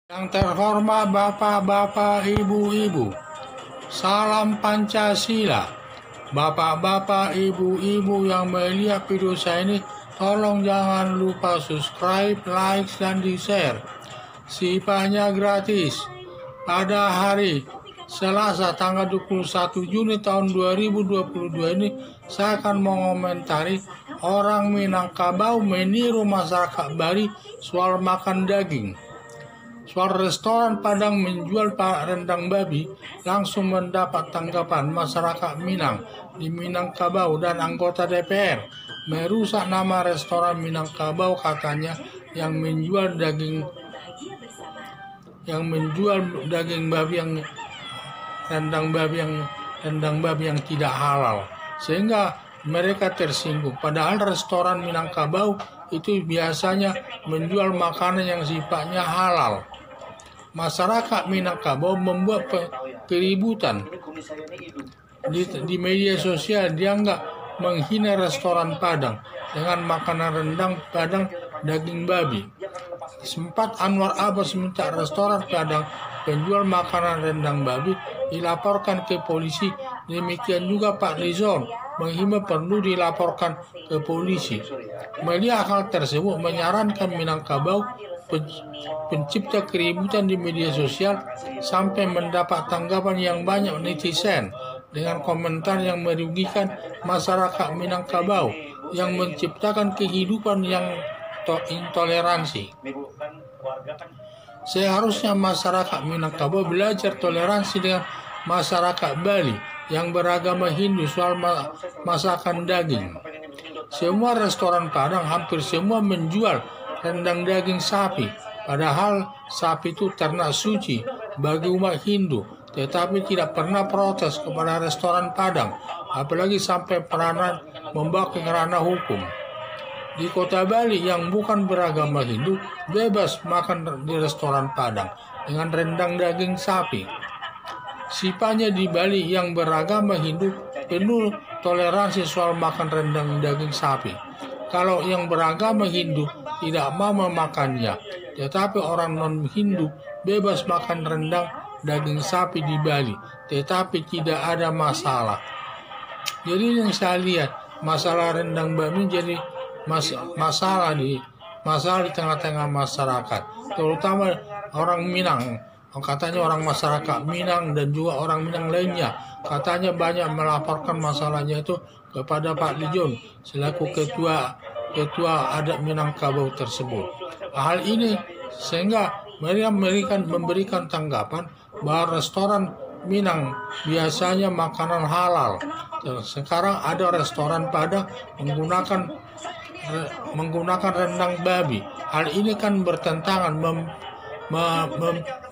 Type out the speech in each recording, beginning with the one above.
Yang terhormat Bapak-Bapak, Ibu-Ibu, salam Pancasila. Bapak-Bapak, Ibu-Ibu yang melihat video saya ini, tolong jangan lupa subscribe, like, dan di-share. Sifatnya gratis. Pada hari Selasa tanggal 21 Juni tahun 2022 ini, saya akan mengomentari orang Minangkabau meniru masyarakat Bali soal makan daging. Soal restoran Padang menjual rendang babi langsung mendapat tanggapan masyarakat Minang di Minangkabau dan anggota DPR. Merusak nama restoran Minangkabau katanya yang menjual daging babi yang rendang babi yang tidak halal, sehingga mereka tersinggung. Padahal restoran Minangkabau itu biasanya menjual makanan yang sifatnya halal. Masyarakat Minangkabau membuat keributan di media sosial. Dia nggak menghina restoran Padang dengan makanan rendang Padang daging babi. Sempat Anwar Abbas minta restoran Padang penjual makanan rendang babi dilaporkan ke polisi. Demikian juga Pak Rizon menghimbau perlu dilaporkan ke polisi. Melihat hal tersebut, menyarankan Minangkabau pencipta keributan di media sosial sampai mendapat tanggapan yang banyak netizen dengan komentar yang merugikan masyarakat Minangkabau yang menciptakan kehidupan yang intoleransi. Seharusnya masyarakat Minangkabau belajar toleransi dengan masyarakat Bali yang beragama Hindu soal masakan daging. Semua restoran Padang hampir semua menjual rendang daging sapi, padahal sapi itu ternak suci bagi umat Hindu, tetapi tidak pernah protes kepada restoran Padang, apalagi sampai pernah membawa ke ranah hukum. Di kota Bali yang bukan beragama Hindu bebas makan di restoran Padang dengan rendang daging sapi. Sifatnya di Bali yang beragama Hindu penuh toleransi soal makan rendang daging sapi. Kalau yang beragama Hindu tidak mau memakannya, tetapi orang non-Hindu bebas makan rendang daging sapi di Bali, tetapi tidak ada masalah. Jadi yang saya lihat, masalah rendang babi jadi masalah di tengah-tengah masyarakat, terutama orang Minang. Katanya orang masyarakat Minang dan juga orang Minang lainnya katanya banyak melaporkan masalahnya itu kepada Pak Lijon selaku ketua adat Minangkabau tersebut. Hal ini sehingga mereka memberikan tanggapan bahwa restoran Minang biasanya makanan halal. Sekarang ada restoran Padang menggunakan rendang babi. Hal ini kan bertentangan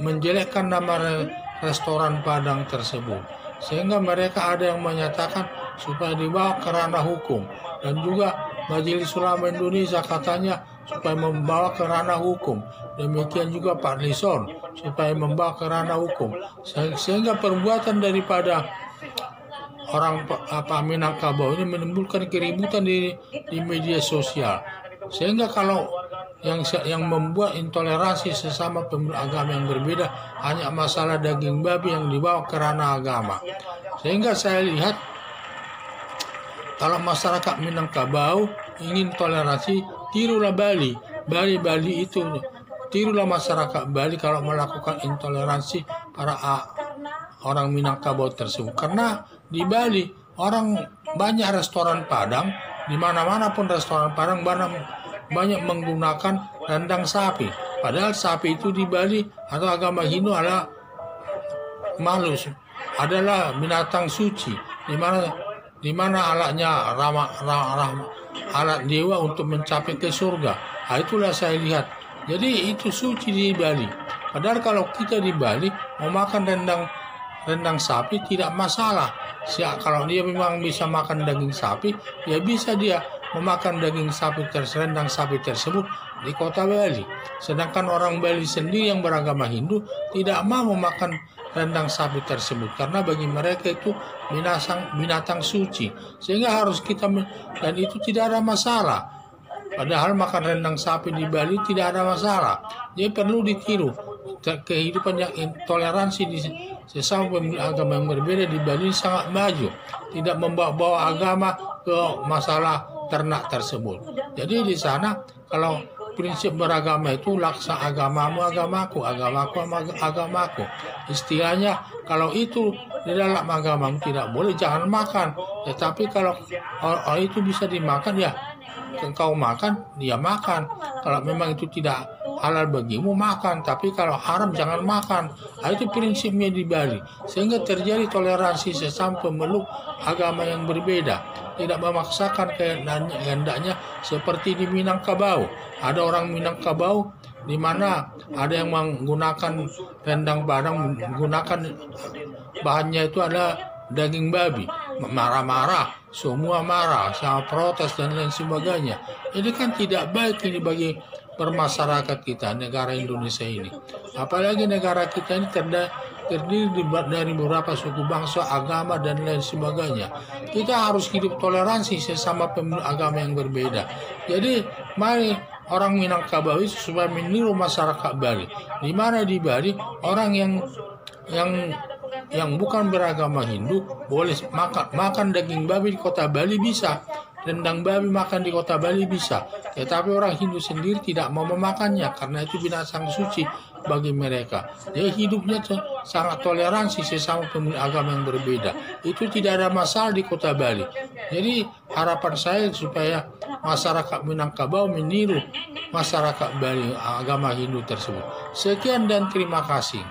menjelekkan nama restoran Padang tersebut, sehingga mereka ada yang menyatakan supaya dibawa ke ranah hukum, dan juga Majelis Ulama Indonesia katanya supaya membawa ke ranah hukum. Demikian juga Pak Lison supaya membawa ke ranah hukum, sehingga perbuatan daripada orang Minangkabau ini menimbulkan keributan di media sosial, sehingga kalau yang membuat intoleransi sesama pemeluk agama yang berbeda hanya masalah daging babi yang dibawa ke ranah agama. Sehingga saya lihat kalau masyarakat Minangkabau ingin toleransi, tirulah Bali itu, tirulah masyarakat Bali kalau melakukan intoleransi para orang Minangkabau tersebut. Karena di Bali orang banyak restoran Padang, di mana-mana pun restoran Padang banyak menggunakan rendang sapi. Padahal sapi itu di Bali atau agama Hindu adalah adalah binatang suci, di mana alatnya alat dewa untuk mencapai ke surga. Itulah saya lihat. Jadi itu suci di Bali. Padahal kalau kita di Bali mau makan rendang sapi tidak masalah. Kalau dia memang bisa makan daging sapi, ya bisa dia memakan daging sapi rendang sapi tersebut di kota Bali. Sedangkan orang Bali sendiri yang beragama Hindu tidak mau memakan rendang sapi tersebut karena bagi mereka itu binatang suci, sehingga harus kita dan itu tidak ada masalah. Padahal makan rendang sapi di Bali tidak ada masalah. Jadi perlu ditiru kehidupan yang intoleransi di sesama pemeluk agama yang berbeda di Bali sangat maju, tidak membawa agama ke masalah ternak tersebut. Jadi di sana kalau prinsip beragama itu laksa agamamu agamaku, agamaku agamaku. Istilahnya kalau itu di dalam agamamu tidak boleh, jangan makan. Tetapi kalau itu bisa dimakan, ya engkau makan, dia makan. Kalau memang itu tidak halal bagimu, makan. Tapi kalau haram, jangan makan. Nah, itu prinsipnya di Bali. Sehingga terjadi toleransi sesama pemeluk agama yang berbeda. Tidak memaksakan kehendaknya seperti di Minangkabau. Ada orang Minangkabau di mana ada yang menggunakan rendang Padang, menggunakan bahannya itu ada daging babi, marah-marah, semua marah, sama protes dan lain sebagainya. Ini kan tidak baik ini bagi bermasyarakat kita, negara Indonesia ini. Apalagi negara kita ini terdiri dari beberapa suku bangsa, agama, dan lain sebagainya. Kita harus hidup toleransi sesama pemeluk agama yang berbeda. Jadi, mari orang Minangkabau supaya meniru masyarakat Bali. Di mana di Bali orang yang bukan beragama Hindu boleh makan daging babi di kota Bali bisa. Rendang babi makan di kota Bali bisa. Tetapi orang Hindu sendiri tidak mau memakannya karena itu binatang suci bagi mereka. Jadi hidupnya sangat toleransi sesama pemeluk agama yang berbeda. Itu tidak ada masalah di kota Bali. Jadi harapan saya supaya masyarakat Minangkabau meniru masyarakat Bali agama Hindu tersebut. Sekian dan terima kasih.